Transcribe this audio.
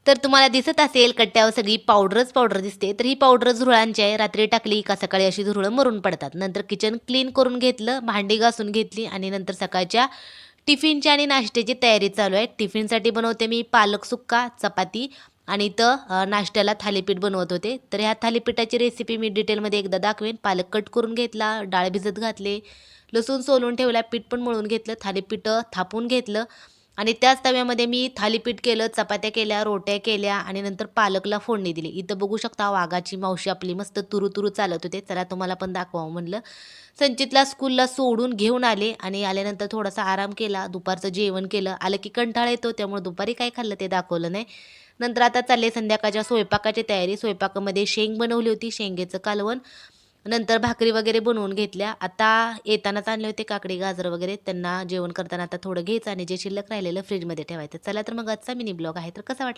तर तुम्हाला दिसत असेल कट्ट्यावर सगळी पावडरच पावडर दिसते. तर ही पावडर झुरळांची आहे. रात्री टाकली का सकाळी अशी झुरळं मरून पडतात. नंतर किचन क्लीन करून घेतलं, भांडी घासून घेतली आणि नंतर सकाळच्या टिफिनची आणि नाश्त्याची तयारी चालू आहे. टिफिनसाठी बनवते मी पालक सुक्का, चपाती आणि इथं नाश्त्याला थालीपीठ बनवत होते. तर ह्या थालीपीठाची रेसिपी मी डिटेलमध्ये एकदा दाखवेन. पालक कट करून घेतला, डाळ भिजत घातले, लसूण सोलून ठेवला, पीठ पण मळून घेतलं, थालीपीठ थापून घेतलं आणि त्याच तव्यामध्ये मी थालीपीठ केलं, चपात्या केल्या, रोट्या केल्या आणि नंतर पालकला फोडणी दिली. इथं बघू शकता वाघाची मावशी आपली मस्त तुरू-तुरू चालत होते. चला तुम्हाला पण दाखवावं म्हणलं. संचितला स्कूलला सोडून घेऊन आले आणि आल्यानंतर थोडासा आराम केला. दुपारचं जेवण केलं. आलं की कंटाळा येतो त्यामुळे दुपारी काय खाल्लं ते दाखवलं नाही. नंतर आता चालले संध्याकाळच्या स्वयंपाकाची तयारी. स्वयंपाकामध्ये शेंग बनवली होती, शेंगेचं कालवण. नंतर भाकरी वगैरे बनवून घेतल्या. आता येतानाच आणले होते काकडी, गाजर वगैरे. त्यांना जेवण करताना आता थोडं घ्यायचं आणि जे शिल्लक राहिलेलं फ्रिजमध्ये ठेवायचं. चला तर मग आजचा मिनी ब्लॉग आहे तर कसा वाटला?